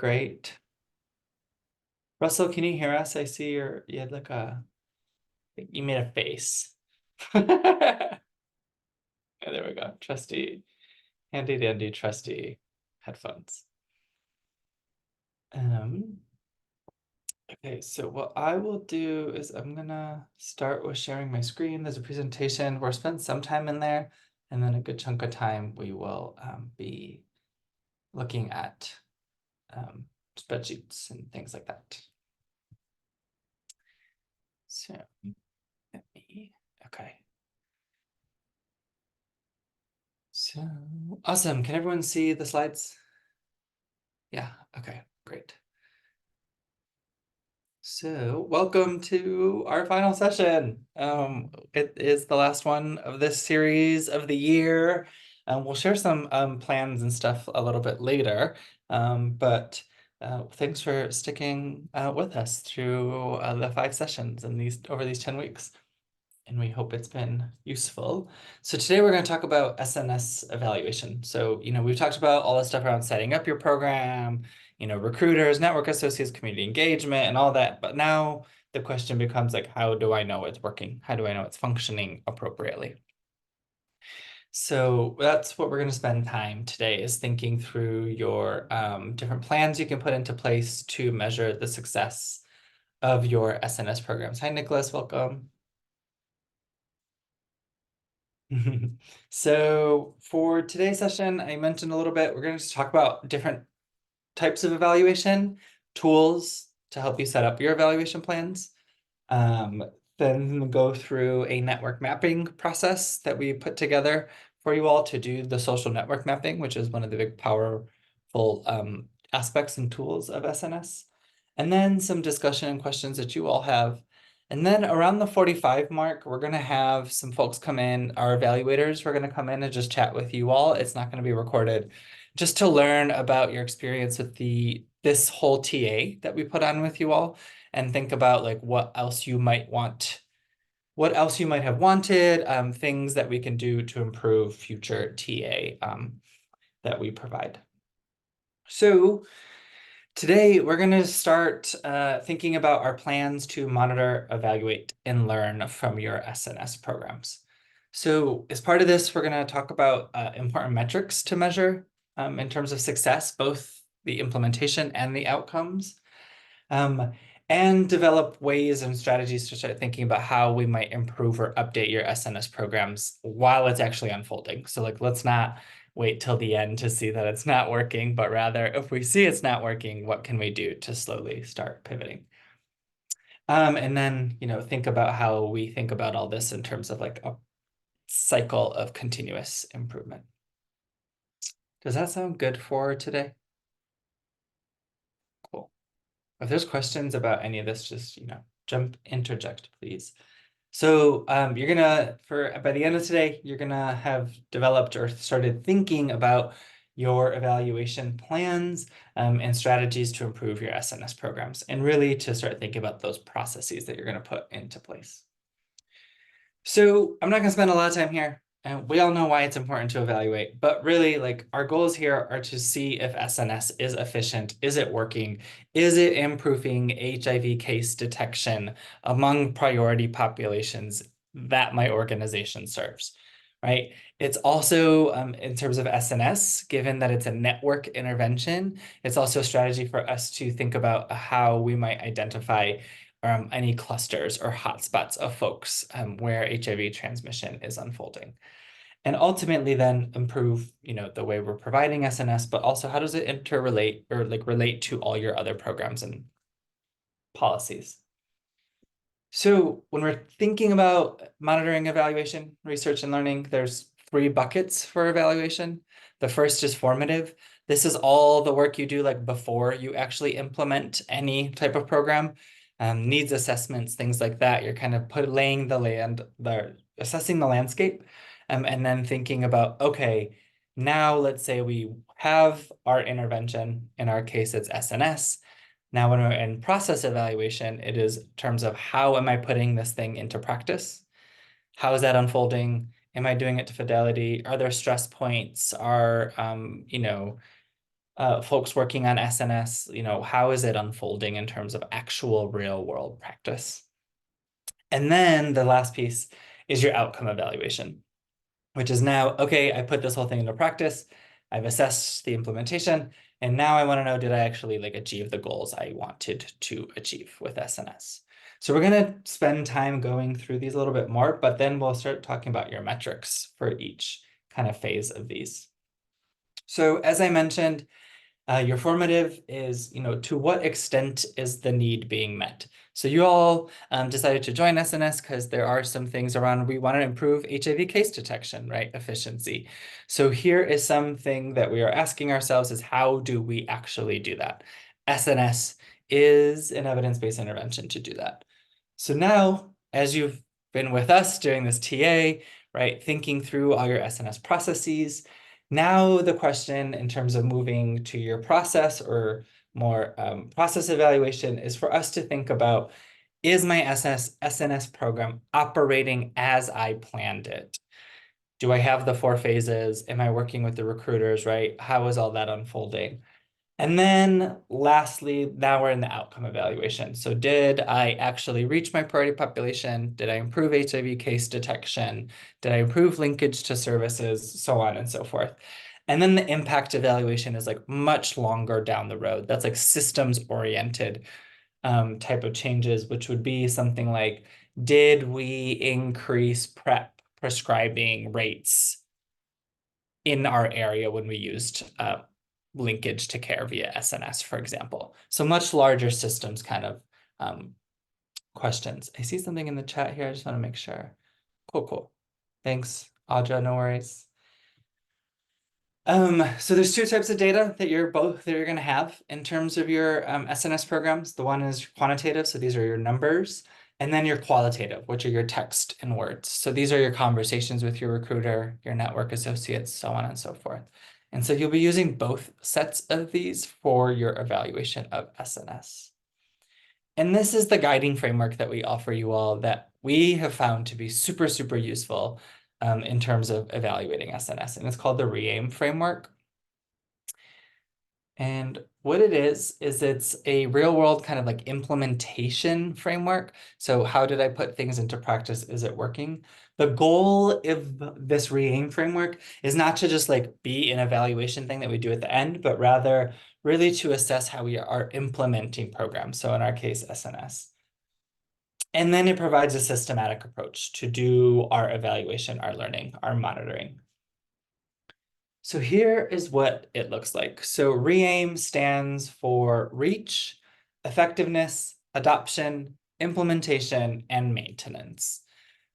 great. Russell, can you hear us? I see you had like you made a face. Yeah, there we go. Trusty, handy dandy, trusty headphones. Okay, so what I will do is I'm gonna start with sharing my screen. There's a presentation. We'll spend some time in there, and then a good chunk of time we will be looking at spreadsheets and things like that. So let me, okay. So awesome. Can everyone see the slides? Yeah, okay, great. So welcome to our final session. It is the last one of this series of the year. We'll share some plans and stuff a little bit later, but thanks for sticking with us through the 5 sessions and over these 10 weeks. And we hope it's been useful. So today we're going to talk about SNS evaluation. So, we've talked about all the stuff around setting up your program, recruiters, network associates, community engagement, and all that. But now the question becomes like, how do I know it's working? How do I know it's functioning appropriately? So that's what we're going to spend time today, is thinking through your different plans you can put into place to measure the success of your SNS programs. Hi, Nicholas, welcome. So for today's session, I mentioned a little bit, we're going to talk about different types of evaluation, tools to help you set up your evaluation plans. Then go through a network mapping process that we put together for you all to do the social network mapping, which is one of the big powerful aspects and tools of SNS. And then some discussion and questions that you all have. And then around the 45 mark, we're going to have some folks come in, our evaluators, we're going to come in and just chat with you all. It's not going to be recorded, just to learn about your experience with this whole TA that we put on with you all, and think about like what else you might have wanted, things that we can do to improve future TA that we provide. So today, we're going to start thinking about our plans to monitor, evaluate, and learn from your SNS programs. So as part of this, we're going to talk about important metrics to measure in terms of success, both the implementation and the outcomes, and develop ways and strategies to start thinking about how we might improve or update your SNS programs while it's actually unfolding. So like, let's not wait till the end to see that it's not working, but rather if we see it's not working, what can we do to slowly start pivoting? And then, think about how we think about all this in terms of like a cycle of continuous improvement. Does that sound good for today? Cool. If there's questions about any of this, just, interject, please. So you're gonna, by the end of today, you're gonna have developed or started thinking about your evaluation plans and strategies to improve your SNS programs, and really to start thinking about those processes that you're gonna put into place. So I'm not gonna spend a lot of time here. And we all know why it's important to evaluate, but really like our goals here are to see if SNS is efficient, is it working, is it improving HIV case detection among priority populations that my organization serves, right? It's also, in terms of SNS, given that it's a network intervention, it's also a strategy for us to think about how we might identify any clusters or hotspots of folks where HIV transmission is unfolding. And ultimately then improve, the way we're providing SNS, but also how does it interrelate or like relate to all your other programs and policies? So when we're thinking about monitoring, evaluation, research, and learning, there's 3 buckets for evaluation. The first is formative. This is all the work you do like before you actually implement any type of program. Needs assessments, things like that. You're kind of assessing the landscape, and then thinking about, okay, now let's say we have our intervention. In our case, it's SNS. Now, when we're in process evaluation, it is in terms of how am I putting this thing into practice? How is that unfolding? Am I doing it to fidelity? Are there stress points? Are, folks working on SNS, how is it unfolding in terms of actual real world practice? And then the last piece is your outcome evaluation, which is now, okay, I put this whole thing into practice. I've assessed the implementation, and now I want to know, did I actually achieve the goals I wanted to achieve with SNS? So we're going to spend time going through these a little bit more, but then we'll start talking about your metrics for each kind of phase of these. So as I mentioned, your formative is, to what extent is the need being met? So you all decided to join SNS because there are some things around we want to improve HIV case detection, right? Efficiency. So here is something that we are asking ourselves is how do we actually do that? SNS is an evidence-based intervention to do that. So now, as you've been with us during this TA, right, thinking through all your SNS processes, now the question in terms of moving to your process or more process evaluation is for us to think about, is my SNS program operating as I planned it? Do I have the 4 phases? Am I working with the recruiters, right? How is all that unfolding? And then lastly, now we're in the outcome evaluation. So did I actually reach my priority population? Did I improve HIV case detection? Did I improve linkage to services? So on and so forth. And then the impact evaluation is much longer down the road. That's systems oriented type of changes, which would be something like, did we increase PrEP prescribing rates in our area when we used linkage to care via SNS, for example? So much larger systems kind of questions. I see something in the chat here. I just want to make sure. Cool. Thanks, Audra. No worries. So there's 2 types of data that you're going to have in terms of your SNS programs. The one is quantitative, so these are your numbers, and then your qualitative, which are your text and words. So these are your conversations with your recruiter, your network associates, so on and so forth. And so you'll be using both sets of these for your evaluation of SNS. And this is the guiding framework that we offer you all that we have found to be super, super useful in terms of evaluating SNS. And it's called the REAIM framework. And what it is it's a real world kind of implementation framework. So how did I put things into practice? Is it working? The goal of this REAIM framework is not to just be an evaluation thing that we do at the end, but rather really to assess how we are implementing programs. So in our case, SNS. And then it provides a systematic approach to do our evaluation, our learning, our monitoring. So here is what it looks like. So REAIM stands for reach, effectiveness, adoption, implementation, and maintenance.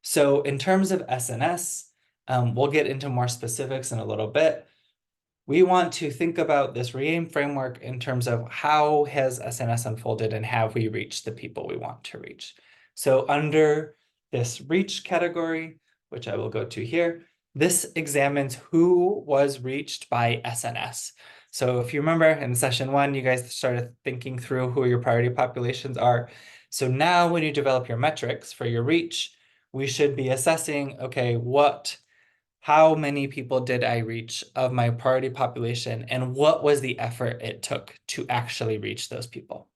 So in terms of SNS, we'll get into more specifics in a little bit. We want to think about this REAIM framework in terms of how has SNS unfolded and have we reached the people we want to reach. So under this reach category, which I will go to here, this examines who was reached by SNS. So if you remember in session 1, you guys started thinking through who your priority populations are. So now when you develop your metrics for your reach, we should be assessing, okay, how many people did I reach of my priority population, and what was the effort it took to actually reach those people?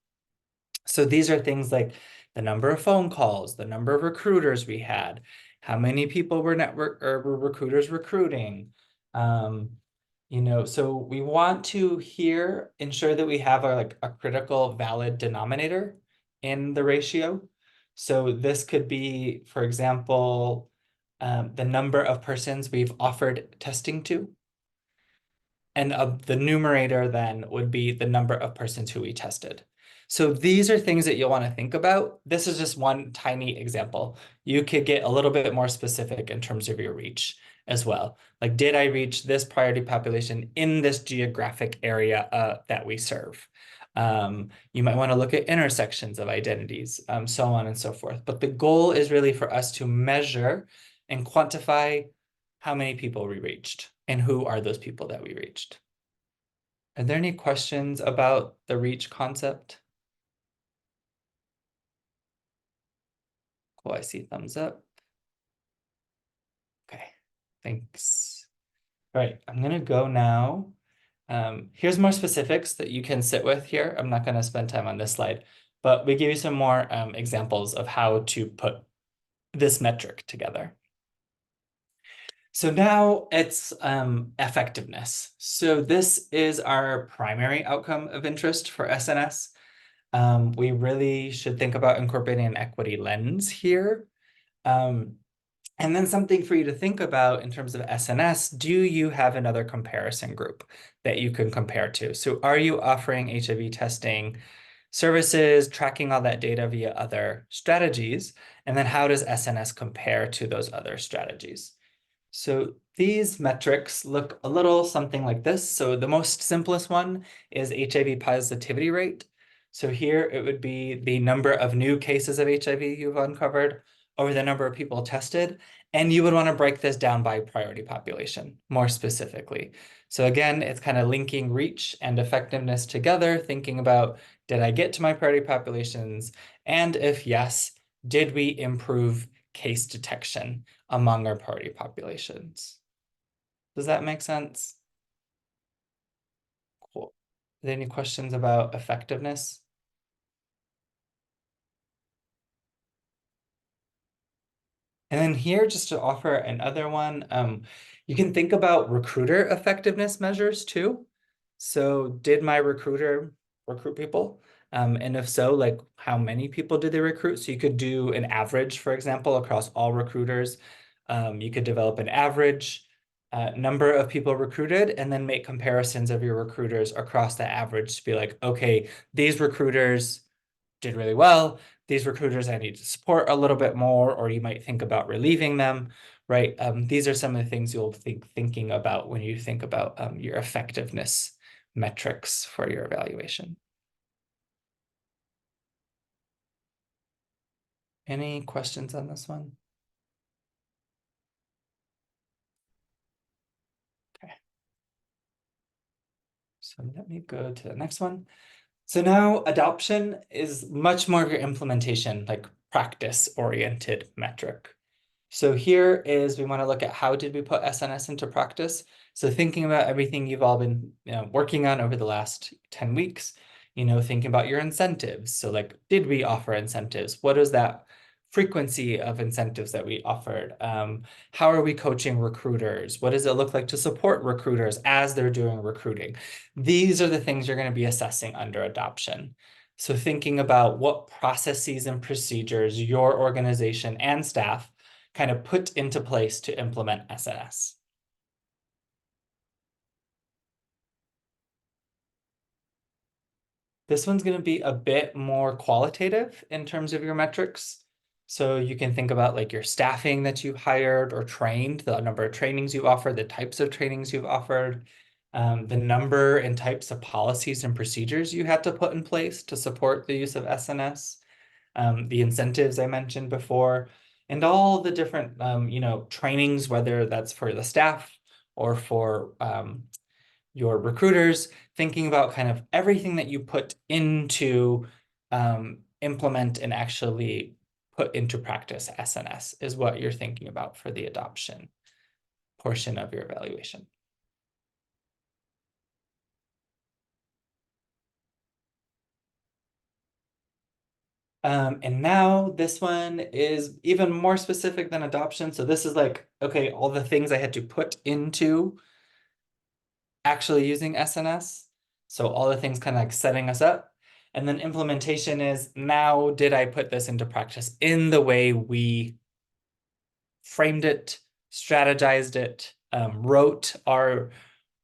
So these are things like the number of phone calls, the number of recruiters we had, how many people were were recruiters recruiting. So we want to here ensure that we have a critical valid denominator in the ratio. So this could be, for example, the number of persons we've offered testing to. And the numerator then would be the number of persons who we tested. So these are things that you'll want to think about. This is just one tiny example. You could get a little bit more specific in terms of your reach as well. Did I reach this priority population in this geographic area that we serve? You might want to look at intersections of identities, so on and so forth. But the goal is really for us to measure and quantify how many people we reached and who are those people that we reached. Are there any questions about the reach concept? Cool, I see thumbs up. Okay, thanks. All right, I'm gonna go now Here's more specifics that you can sit with here. I'm not going to spend time on this slide, but we give you some more examples of how to put this metric together. So now it's effectiveness. So this is our primary outcome of interest for SNS. We really should think about incorporating an equity lens here. And then something for you to think about in terms of SNS, do you have another comparison group that you can compare to? So are you offering HIV testing services, tracking all that data via other strategies? And then how does SNS compare to those other strategies? So these metrics look a little something like this. So the most simplest one is HIV positivity rate. So here it would be the number of new cases of HIV you've uncovered over the number of people tested. And you would want to break this down by priority population more specifically. So again, it's kind of linking reach and effectiveness together, thinking about, did I get to my priority populations? And if yes, did we improve case detection among our priority populations? Does that make sense? Cool. Are there any questions about effectiveness? And then here, just to offer another one, you can think about recruiter effectiveness measures too. So did my recruiter recruit people? And if so, like how many people did they recruit? So you could do an average, for example, across all recruiters. You could develop an average number of people recruited and then make comparisons of your recruiters across the average to be like, okay, these recruiters did really well. These recruiters I need to support a little bit more, or you might think about relieving them, right? These are some of the things you'll be thinking about when you think about your effectiveness metrics for your evaluation. Any questions on this one? Okay. So let me go to the next one. So now adoption is much more of your implementation, like practice-oriented metric. So here is, we want to look at how did we put SNS into practice. So thinking about everything you've all been working on over the last 10 weeks, thinking about your incentives. So like, did we offer incentives? What is that frequency of incentives that we offered? How are we coaching recruiters? What does it look like to support recruiters as they're doing recruiting? These are the things you're going to be assessing under adoption. So thinking about what processes and procedures your organization and staff kind of put into place to implement SNS. This one's going to be a bit more qualitative in terms of your metrics. So you can think about like your staffing that you hired or trained, the number of trainings you've offered, the types of trainings you've offered, the number and types of policies and procedures you had to put in place to support the use of SNS, the incentives I mentioned before, and all the different, trainings, whether that's for the staff or for your recruiters, thinking about kind of everything that you put into implement and actually put into practice SNS is what you're thinking about for the adoption portion of your evaluation. And now this one is even more specific than adoption. So this is like, okay, all the things I had to put into actually using SNS. So all the things kind of like setting us up. And then implementation is, now did I put this into practice in the way we framed it, strategized it, wrote our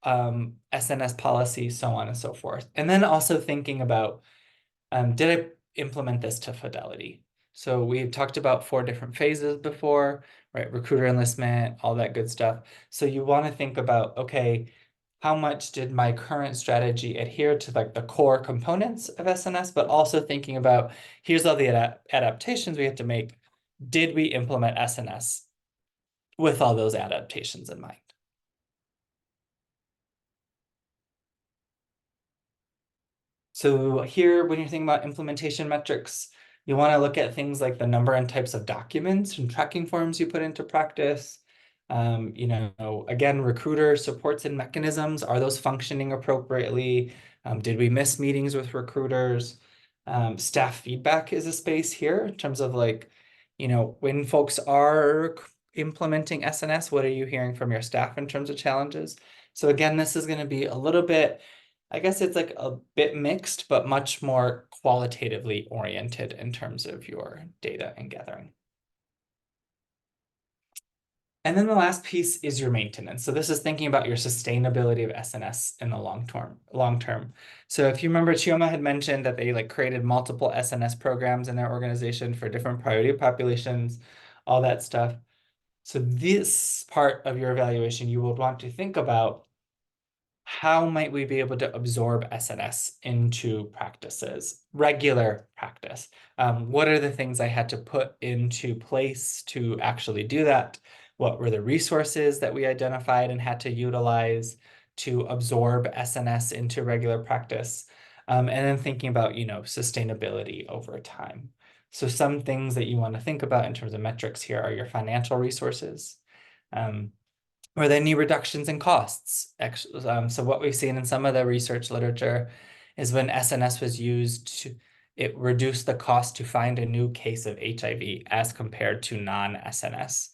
SNS policy, so on and so forth. And then also thinking about, did I implement this to fidelity? So we've talked about 4 different phases before, right? Recruiter enlistment, all that good stuff. So you want to think about, okay, how much did my current strategy adhere to like the core components of SNS, but also thinking about, here's all the adaptations we have to make. Did we implement SNS with all those adaptations in mind? So here, when you're thinking about implementation metrics, you want to look at things like the number and types of documents and tracking forms you put into practice, You know, again, recruiter supports and mechanisms, are those functioning appropriately? Did we miss meetings with recruiters? Staff feedback is a space here in terms of like, you know, when folks are implementing SNS, what are you hearing from your staff in terms of challenges? So again, this is going to be a little bit, I guess it's like a bit mixed, but much more qualitatively oriented in terms of your data and gathering. And then the last piece is your maintenance. So this is thinking about your sustainability of SNS in the long term. So if you remember, Chioma had mentioned that they like created multiple SNS programs in their organization for different priority populations, all that stuff. So this part of your evaluation, you would want to think about how might we be able to absorb SNS into practices, regular practice? What are the things I had to put into place to actually do that? What were the resources that we identified and had to utilize to absorb SNS into regular practice? And then thinking about, you know, sustainability over time. So some things that you want to think about in terms of metrics here are your financial resources. Were there any reductions in costs? So what we've seen in some of the research literature is when SNS was used, it reduced the cost to find a new case of HIV as compared to non-SNS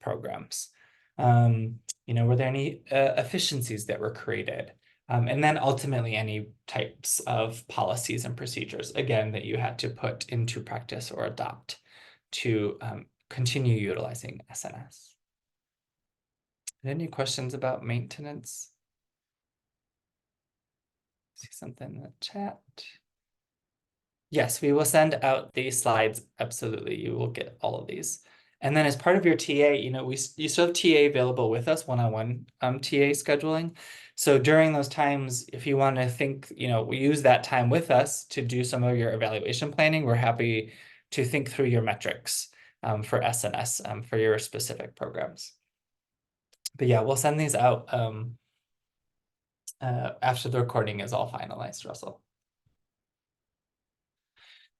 programs. You know, were there any efficiencies that were created? And then ultimately any types of policies and procedures, again, that you had to put into practice or adopt to continue utilizing SNS. Any questions about maintenance? See something in the chat. Yes, we will send out these slides. Absolutely, you will get all of these. And then as part of your TA, you know, you still have TA available with us, one-on-one TA scheduling. So during those times, if you want to think, you know, we use that time with us to do some of your evaluation planning, we're happy to think through your metrics for SNS for your specific programs. But yeah, we'll send these out after the recording is all finalized, Russell.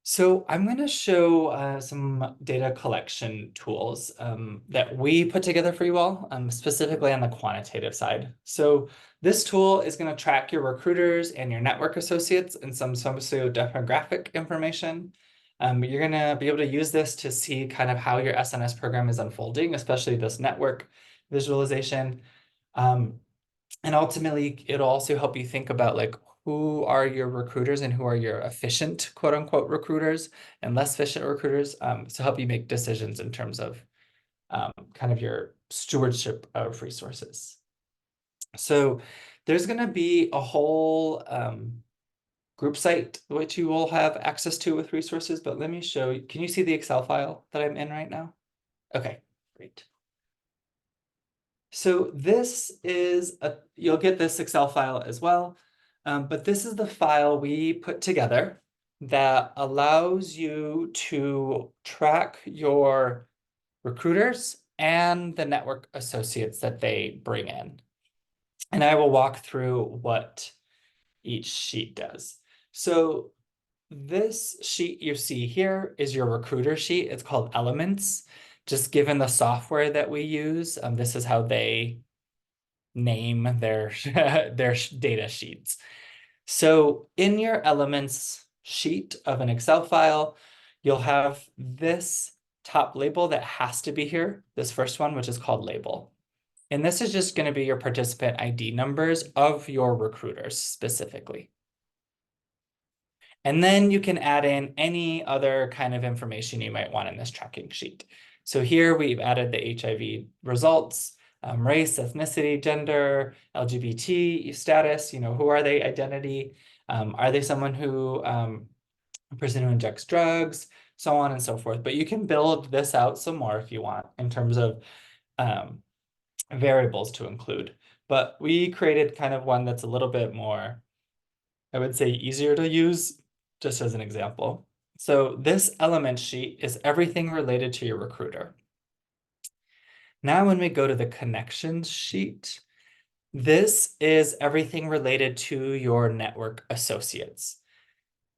So I'm going to show some data collection tools that we put together for you all, specifically on the quantitative side. So this tool is going to track your recruiters and your network associates and some socio-demographic information. You're going to be able to use this to see kind of how your SNS program is unfolding, especially this network visualization. And ultimately, it'll also help you think about like who are your recruiters and who are your efficient, quote unquote, recruiters and less efficient recruiters to help you make decisions in terms of kind of your stewardship of resources. So there's going to be a whole group site which you will have access to with resources, but let me show you. Can you see the Excel file that I'm in right now? Okay, great. So this is you'll get this Excel file as well, but this is the file we put together that allows you to track your recruiters and the network associates that they bring in. And I will walk through what each sheet does. So this sheet you see here is your recruiter sheet. It's called Elements. Just given the software that we use, this is how they name their data sheets. So in your Elements sheet of an Excel file, you'll have this top label that has to be here, this first one, which is called label. And this is just going to be your participant ID numbers of your recruiters specifically. And then you can add in any other kind of information you might want in this tracking sheet. So here we've added the HIV results, race, ethnicity, gender, LGBT status, you know, who are they, identity, are they someone who, a person who injects drugs, so on and so forth. But you can build this out some more if you want in terms of variables to include. But we created kind of one that's a little bit more, I would say, easier to use, just as an example. So this element sheet is everything related to your recruiter. Now, when we go to the connections sheet, this is everything related to your network associates.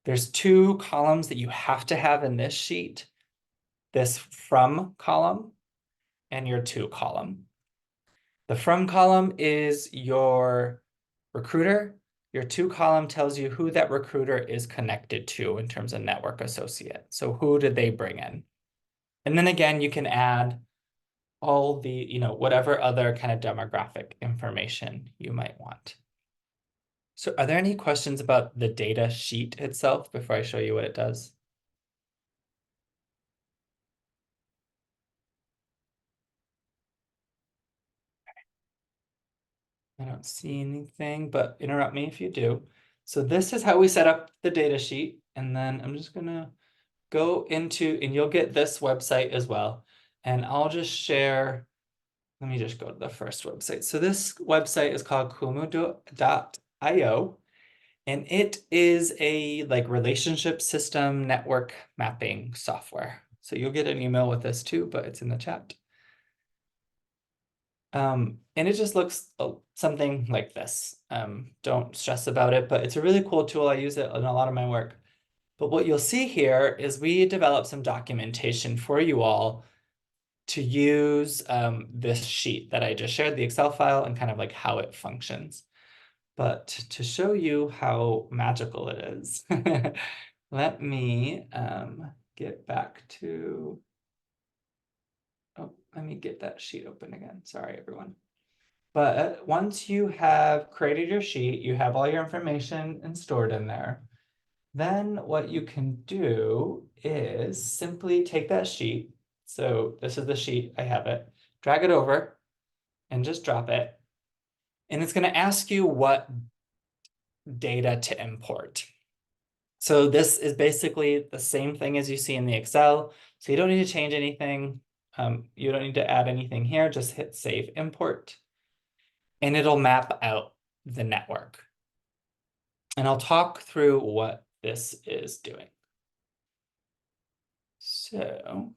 There's two columns that you have to have in this sheet, this from column and your to column. The from column is your recruiter. Your to column tells you who that recruiter is connected to in terms of network associate. So who did they bring in? And then again, you can add all the, whatever other kind of demographic information you might want. So are there any questions about the data sheet itself before I show you what it does? I don't see anything, but interrupt me if you do. So this is how we set up the data sheet. And then I'm just gonna go into, and you'll get this website as well. And I'll just share, let me just go to the first website. So this website is called kumu.io, and it is a like relationship system network mapping software. So you'll get an email with this too, but it's in the chat. And it just looks something like this. Don't stress about it, but it's a really cool tool. I use it in a lot of my work. But what you'll see here is we developed some documentation for you all to use this sheet that I just shared, the Excel file, and kind of like how it functions. But to show you how magical it is, let me get back to, oh, let me get that sheet open again. Sorry, everyone. But once you have created your sheet, you have all your information and stored in there. Then what you can do is simply take that sheet. So this is the sheet, I have it. Drag it over and just drop it. And it's going to ask you what data to import. So this is basically the same thing as you see in the Excel. So you don't need to change anything. You don't need to add anything here. Just hit Save Import. And it'll map out the network. And I'll talk through what this is doing. So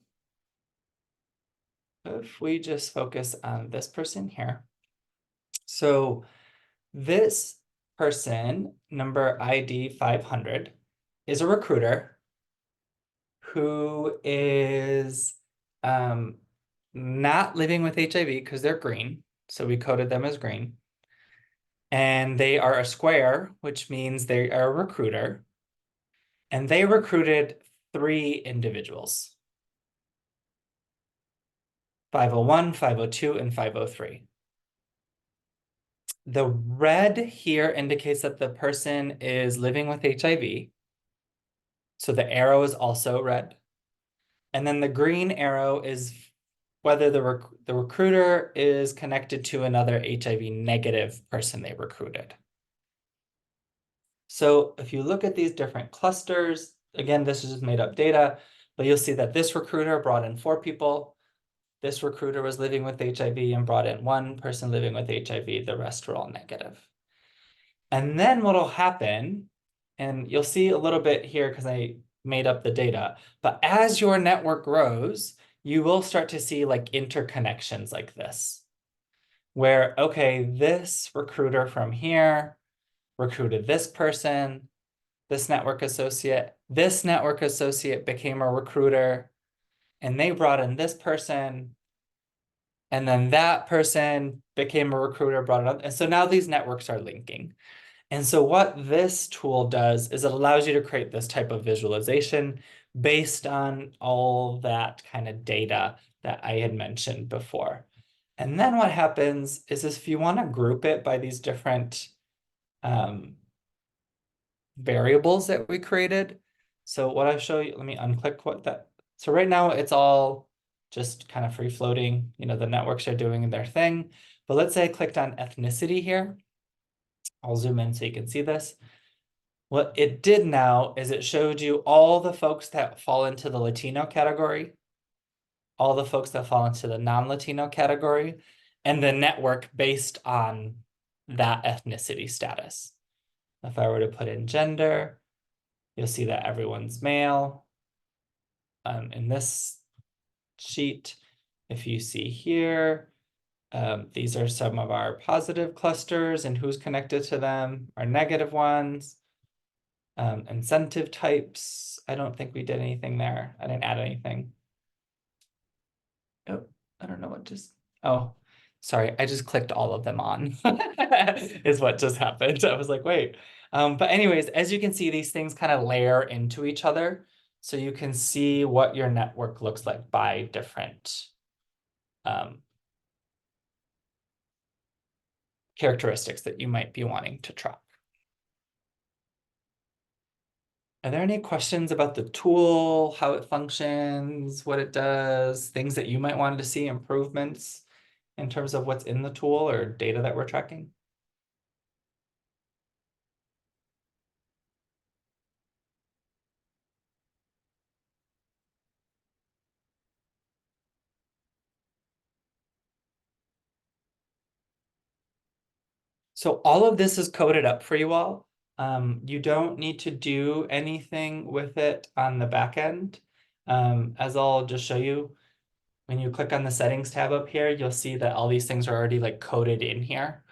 if we just focus on this person here. So this person, number ID 500, is a recruiter who is not living with HIV because they're green. So we coded them as green. And they are a square, which means they are a recruiter. And they recruited 3 individuals. 501, 502, and 503. The red here indicates that the person is living with HIV. So the arrow is also red. And then the green arrow is whether the recruiter is connected to another HIV negative person they recruited. So if you look at these different clusters, again, this is just made up data, but you'll see that this recruiter brought in 4 people. This recruiter was living with HIV and brought in 1 person living with HIV. The rest were all negative. And then what'll happen, and you'll see a little bit here because I made up the data, but as your network grows, you will start to see like interconnections like this, where, okay, this recruiter from here recruited this person, this network associate became a recruiter, and they brought in this person, and then that person became a recruiter, brought it up. And so now these networks are linking. And so what this tool does is it allows you to create this type of visualization based on all that kind of data that I had mentioned before. And then what happens is if you want to group it by these different variables that we created. So what I show you, let me unclick what that. So right now it's all just kind of free floating, the networks are doing their thing. But let's say I clicked on ethnicity here. I'll zoom in so you can see this. What it did now is it showed you all the folks that fall into the Latino category, all the folks that fall into the non-Latino category, and the network based on that ethnicity status. If I were to put in gender, you'll see that everyone's male. In this sheet, if you see here, these are some of our positive clusters and who's connected to them, our negative ones. Incentive types, I don't think we did anything there. I didn't add anything. Oh, I don't know what just, oh, Sorry, I just clicked all of them on, is what just happened. I was like, wait. But anyways, as you can see, these things kind of layer into each other. So you can see what your network looks like by different characteristics that you might be wanting to track. Are there any questions about the tool, how it functions, what it does, things that you might want to see improvements in terms of what's in the tool or data that we're tracking? So all of this is coded up for you all. You don't need to do anything with it on the back end. As I'll just show you, when you click on the settings tab up here, you'll see that all these things are already like coded in here.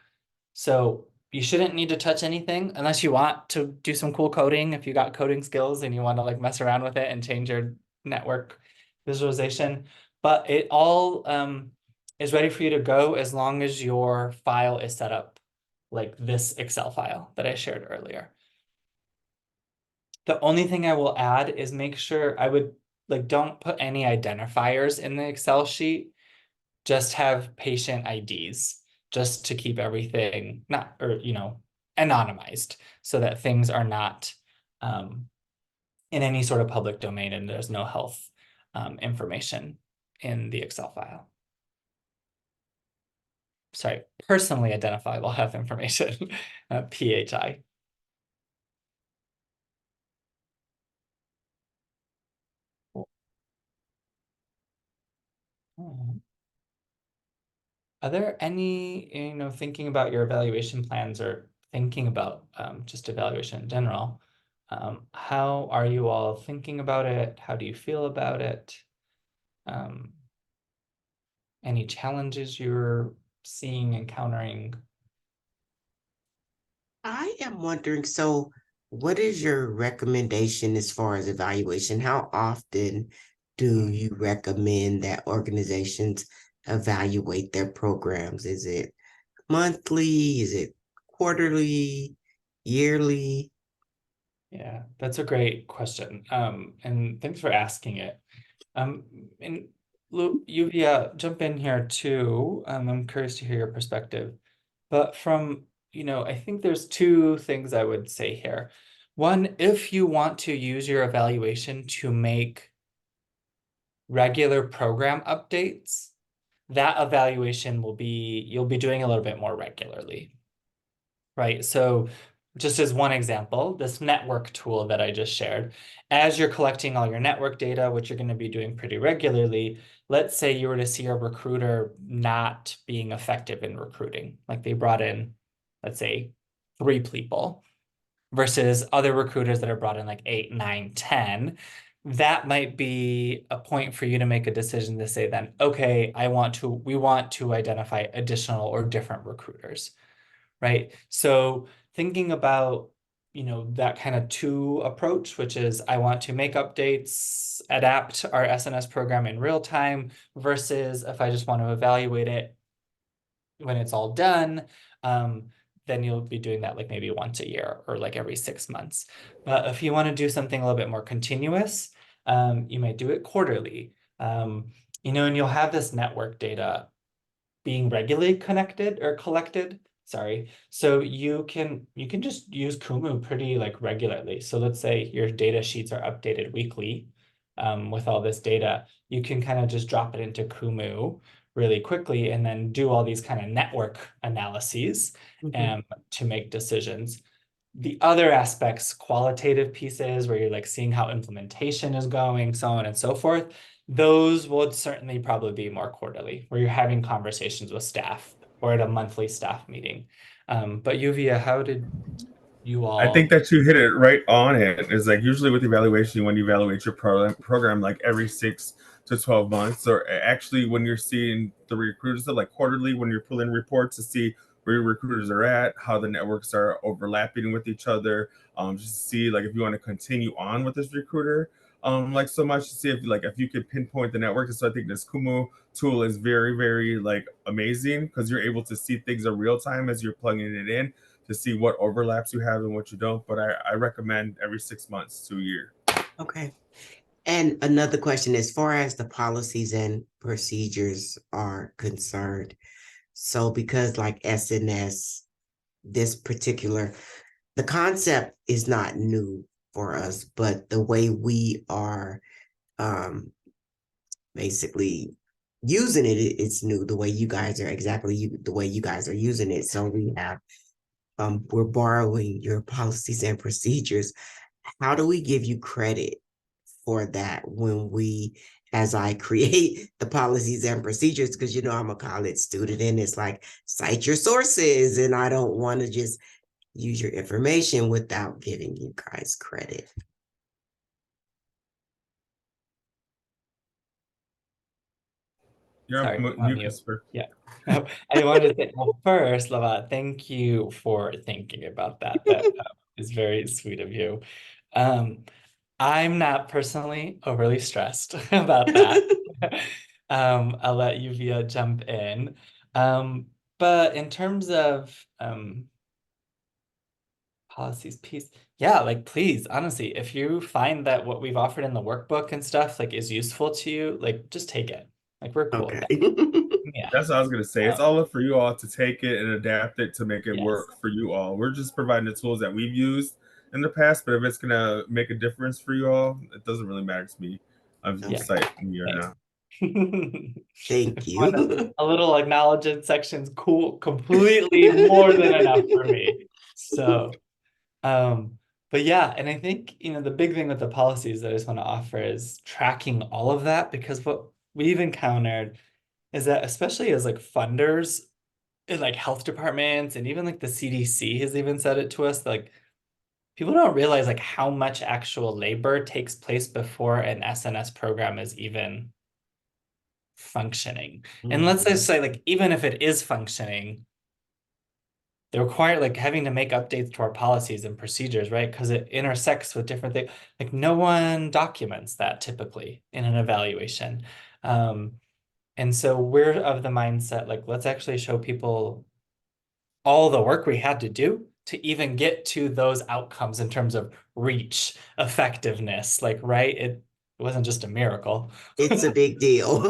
So you shouldn't need to touch anything unless you want to do some cool coding. If you got coding skills and you want to like mess around with it and change your network visualization, but it all is ready for you to go as long as your file is set up like this Excel file that I shared earlier. The only thing I will add is make sure I would like don't put any identifiers in the Excel sheet. Just have patient IDs just to keep everything not, or, anonymized so that things are not in any sort of public domain and there's no health information in the Excel file. Sorry, personally identifiable health information, PHI. Are there any, thinking about your evaluation plans or thinking about just evaluation in general, how are you all thinking about it? How do you feel about it? Any challenges you're seeing, encountering? I am wondering, so what is your recommendation as far as evaluation? How often do Mm, you recommend that organizations evaluate their programs? Is it monthly? Is it quarterly, yearly? yeah, that's a great question. And thanks for asking it. Um, and Yuvia, jump in here too. I'm curious to hear your perspective. But I think there's two things I would say here. One, if you want to use your evaluation to make regular program updates, that evaluation you'll be doing a little bit more regularly, right? So just as one example, this network tool that I just shared, as you're collecting all your network data, which you're going to be doing pretty regularly, let's say you were to see a recruiter not being effective in recruiting, like they brought in, let's say, 3 people versus other recruiters that are brought in like 8, 9, 10. That might be a point for you to make a decision to say then, okay, we want to identify additional or different recruiters, right? So thinking about, that kind of two approach, which is I want to make updates, adapt our SNS program in real time versus if I just want to evaluate it when it's all done, then you'll be doing that like maybe once a year or like every 6 months. But if you want to do something a little bit more continuous, you might do it quarterly. And you'll have this network data being regularly connected or collected. Sorry. So you can just use Kumu pretty like regularly. So let's say your data sheets are updated weekly with all this data. You can kind of just drop it into Kumu really quickly and then do all these kind of network analyses Mhm. to make decisions. The other aspects, qualitative pieces where you're like seeing how implementation is going, so on and so forth, those would certainly probably be more quarterly, where you're having conversations with staff or at a monthly staff meeting. But Yuvia, how did you I think all? that you hit it right on it. It's like usually with evaluation, when you evaluate your program like every 6 to 12 months, or actually when you're seeing the recruiters, so like quarterly, when you're pulling reports to see where your recruiters are at, how the networks are overlapping with each other, just to see like if you want to continue on with this recruiter. like so much to see if you could pinpoint the network. So I think this Kumu tool is very, very like amazing because you're able to see things in real time as you're plugging it in to see what overlaps you have and what you don't. But I recommend every 6 months to a year. Okay. And another question, as far as the policies and procedures are concerned, so because like SNS, this particular, the concept is not new for us, but the way we are um basically using it, it's new. The way you guys are the way you guys are using it. So we're borrowing your policies and procedures. How do we give you credit for that when as I create the policies and procedures? Because I'm a college student and it's like cite your sources, and I don't want to just use your information without giving you guys credit. You're Sorry, on on mute, mute. Christopher. Yeah. I wanted to say, well, first, Lava, thank you for thinking about that. That is very sweet of you. I'm not personally overly stressed about that. I'll let Yuvia jump in. But in terms of policies piece, yeah, like please, honestly, if you find that what we've offered in the workbook and stuff like is useful to you, like just take it. Like we're cool with Okay. that. Yeah. That's what I was gonna say. It's all up for you all to take it and adapt it to make it Yes. work for you all. We're just providing the tools that we've used in the past, but if it's gonna make a difference for you all, it doesn't really matter to me. I'm Yeah. citing you or Thanks. not. Thank you. A little acknowledgement section's cool, completely more than enough for me. So, but yeah, and I think, the big thing with the policies that I just want to offer is tracking all of that, because what we've encountered is that especially as like funders in like health departments, and even like the CDC has even said it to us, like people don't realize like how much actual labor takes place before an SNS program is even functioning. And let's just say like even if it is functioning, they require like having to make updates to our policies and procedures, right? Because it intersects with different things. Like no one documents that typically in an evaluation. And so we're of the mindset, like, let's actually show people all the work we had to do to even get to those outcomes in terms of reach, effectiveness, like, right? It wasn't just a miracle. It's a big deal.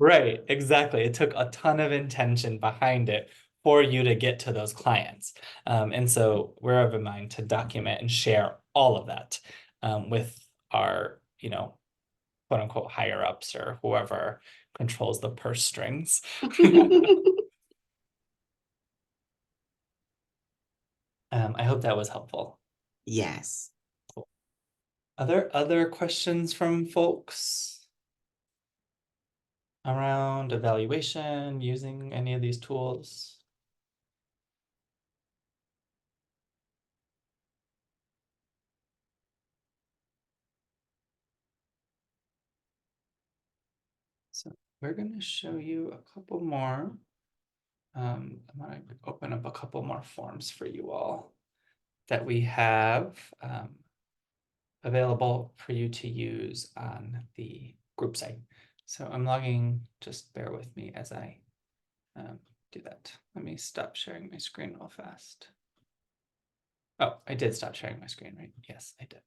Right, exactly. It took a ton of intention behind it for you to get to those clients. And so we're of a mind to document and share all of that with our, quote unquote higher ups or whoever controls the purse strings. I hope that was helpful. Yes. Other questions from folks around evaluation, using any of these tools? So we're going to show you a couple more. I'm going to open up a couple more forms for you all that we have available for you to use on the group site. So I'm logging, just bear with me as I do that. Let me stop sharing my screen real fast. Oh, I did stop sharing my screen, right? Yes, I did.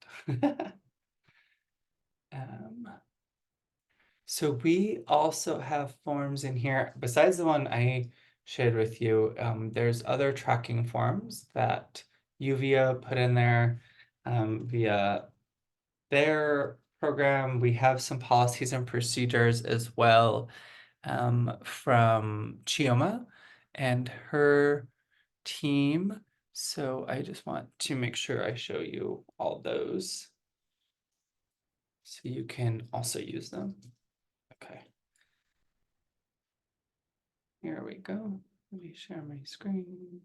So we also have forms in here, besides the one I shared with you. There's other tracking forms that Uvia put in there via their program. We have some policies and procedures as well from Chioma and her team. So I just want to make sure I show you all those so you can also use them. Okay. Here we go. Let me share my screen.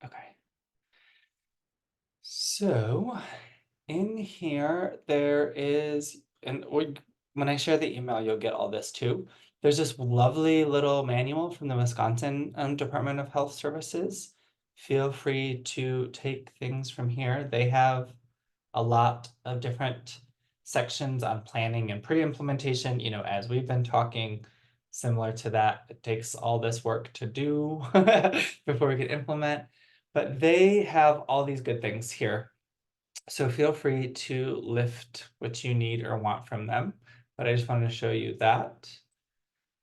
Okay. So in here, there is, and when I share the email, you'll get all this too. There's this lovely little manual from the Wisconsin Department of Health Services. Feel free to take things from here. They have a lot of different sections on planning and pre-implementation, you know, as we've been talking, similar to that, it takes all this work to do before we can implement. But they have all these good things here. So feel free to lift what you need or want from them. But I just wanted to show you that.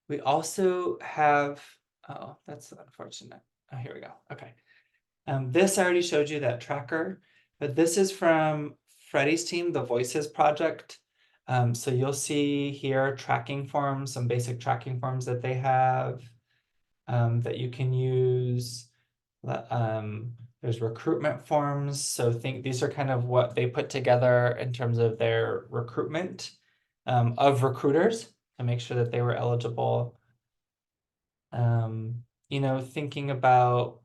We also have, oh, that's unfortunate. Oh, here we go. Okay. This I already showed you, that tracker, but this is from Freddie's team, the Voices project. So you'll see here tracking forms, some basic tracking forms that they have that you can use. There's recruitment forms. So think these are kind of what they put together in terms of their recruitment of recruiters to make sure that they were eligible. You know, thinking about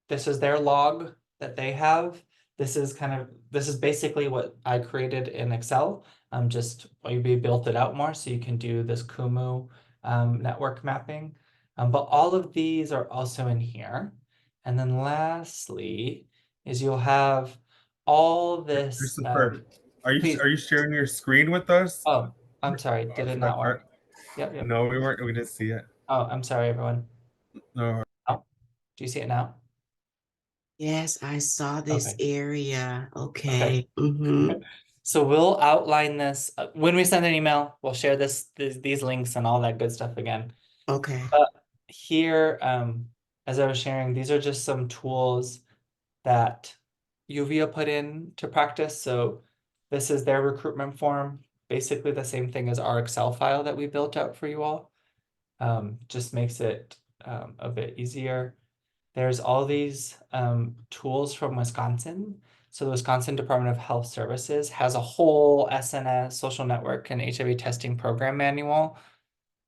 this is their log that they have. This is basically what I created in Excel. Just we built it out more so you can do this Kumu network mapping. But all of these are also in here. And then lastly is you'll have all this. Christopher, Please. are you sharing your screen with us? Oh, I'm sorry. Did it For that not work? part? Yep. No, we weren't. We didn't see it. Oh, I'm sorry, everyone. No. Oh, do you see it now? Yes, I saw this Okay. area. Okay. Okay. Mm-hmm. So we'll outline this when we send an email. We'll share these links and all that good stuff again. Okay. But here, as I was sharing, these are just some tools that Uvia put in to practice. So this is their recruitment form, basically the same thing as our Excel file that we built out for you all. Just makes it a bit easier. There's all these tools from Wisconsin. So the Wisconsin Department of Health Services has a whole SNS social network and HIV testing program manual.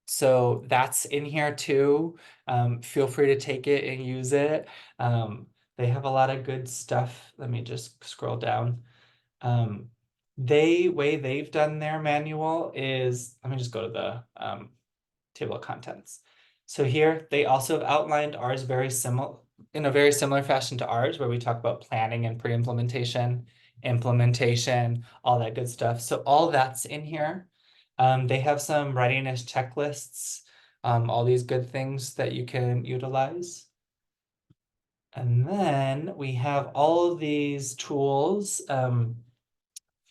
So that's in here too. Feel free to take it and use it. They have a lot of good stuff. Let me just scroll down. Way they've done their manual is, let me just go to the table of contents. So here they also have outlined ours in a very similar fashion to ours, where we talk about planning and pre-implementation, implementation, all that good stuff. So all that's in here. They have some readiness checklists, all these good things that you can utilize. And then we have all of these tools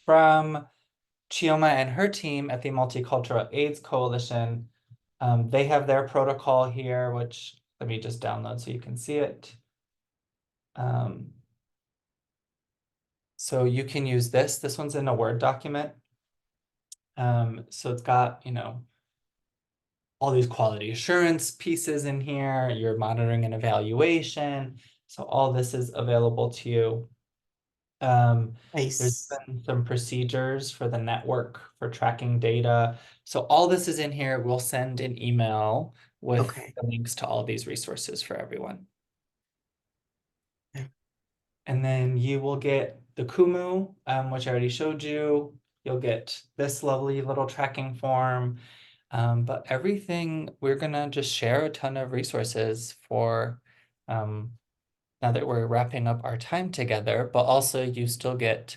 from Chioma and her team at the Multicultural AIDS Coalition. They have their protocol here, which let me just download so you can see it. So you can use this. This one's in a Word document. So it's got, you know, all these quality assurance pieces in here, your monitoring and evaluation. So all this is available to you. There's Nice. been some procedures for the network for tracking data. So all this is in here. We'll send an email with Okay. the links to all these resources for everyone. Okay. And then you will get the Kumu, which I already showed you. You'll get this lovely little tracking form. But everything, we're gonna just share a ton of resources for now that we're wrapping up our time together, but also you still get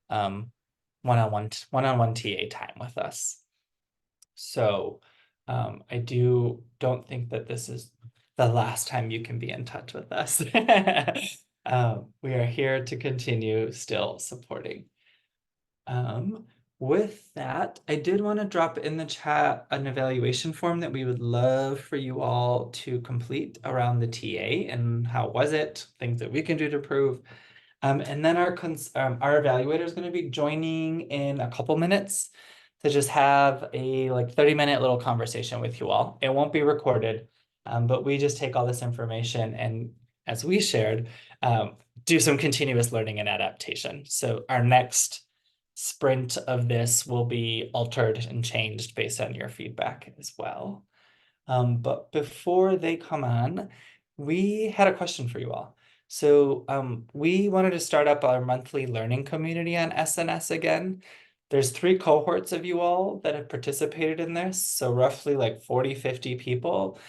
one-on-one TA time with us. So I don't think that this is the last time you can be in touch with us. We are here to continue still supporting. With that, I did want to drop in the chat an evaluation form that we would love for you all to complete around the TA and how was it, things that we can do to improve. And then our evaluator is going to be joining in a couple minutes to just have a 30-minute little conversation with you all. It won't be recorded, but we just take all this information and, as we shared, do some continuous learning and adaptation. So our next sprint of this will be altered and changed based on your feedback as well. But before they come on, we had a question for you all. So we wanted to start up our monthly learning community on SNS again. There's 3 cohorts of you all that have participated in this, so roughly 40, 50 people.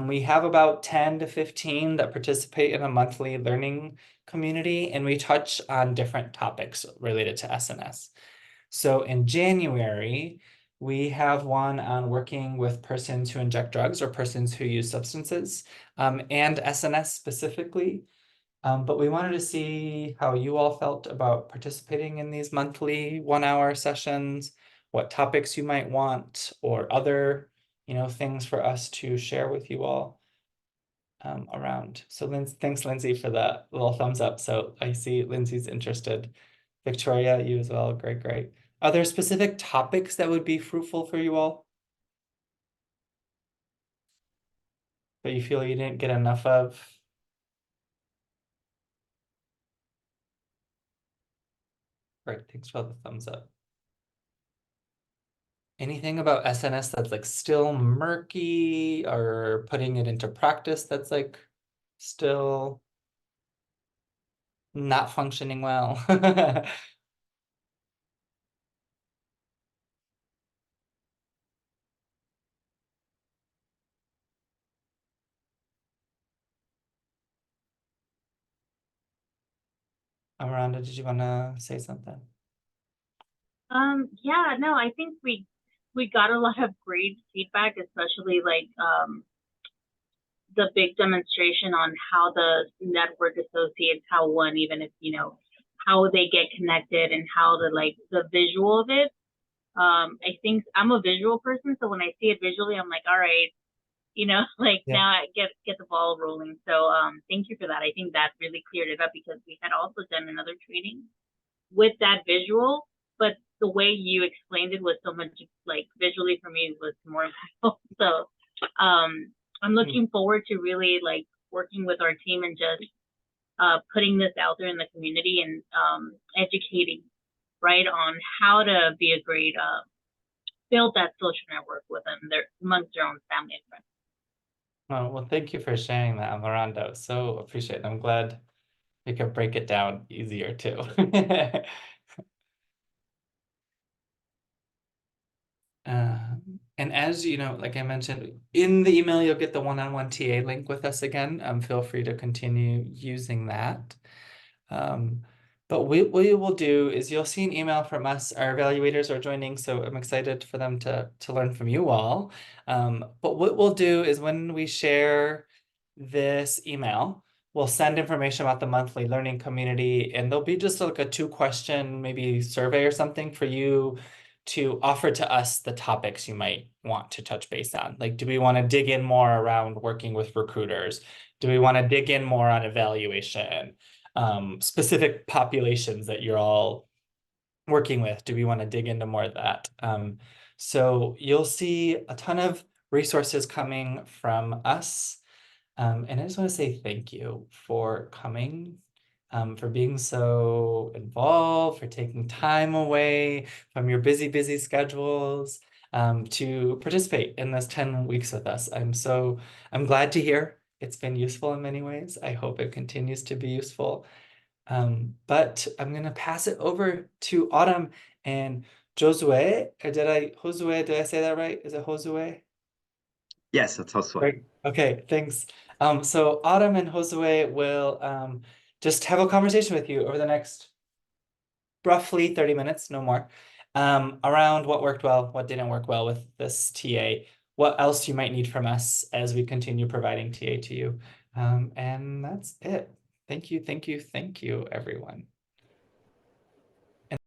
We have about 10 to 15 that participate in a monthly learning community, and we touch on different topics related to SNS. So in January, we have one on working with persons who inject drugs or persons who use substances, and SNS specifically. But we wanted to see how you all felt about participating in these monthly 1 hour sessions, what topics you might want, or other, things for us to share with you all around. So thanks, Lindsay, for the little thumbs up. So I see Lindsay's interested. Victoria, you as well. Great, great. Are there specific topics that would be fruitful for you all that you feel you didn't get enough of? Great, thanks for the thumbs up. Anything about SNS that's like still murky, or putting it into practice that's like still not functioning well? Miranda, did you want to say something? Yeah, no, I think we got a lot of great feedback, especially like the big demonstration on how the network associates how one, even if how they get connected and how the visual of it. I think I'm a visual person, so when I see it visually, I'm like, all right, like Yeah. now I get the ball rolling. So thank you for that. I think that really cleared it up because we had also done another training with that visual, but the way you explained it was so much like visually for me was more impactful. So I'm looking forward to really like working with our team and just putting this out there in the community and educating right on how to be a great build that social network within amongst their own family and friends. Oh, well, thank you for sharing that, Miranda. So appreciate it. I'm glad we could break it down easier too. And as you know, like I mentioned, in the email, you'll get the one-on-one TA link with us again. Feel free to continue using that. But what we will do is you'll see an email from us. Our evaluators are joining, so I'm excited for them to learn from you all. But what we'll do is when we share this email, we'll send information about the monthly learning community, and there'll be just like a 2-question maybe survey or something for you to offer to us the topics you might want to touch base on. Like, do we want to dig in more around working with recruiters? Do we want to dig in more on evaluation? Specific populations that you're all working with? Do we want to dig into more of that? So you'll see a ton of resources coming from us. And I just want to say thank you for coming, for being so involved, for taking time away from your busy, busy schedules, to participate in this 10 weeks with us. I'm glad to hear it's been useful in many ways. I hope it continues to be useful. But I'm gonna pass it over to Autumn and Josue. Josue, did I say that right? Is it Josue? Yes, that's also Great. Okay, thanks. So Autumn and Josue will just have a conversation with you over the next roughly 30 minutes, no more, around what worked well, what didn't work well with this TA, what else you might need from us as we continue providing TA to you. And that's it. Thank you, thank you, thank you, everyone.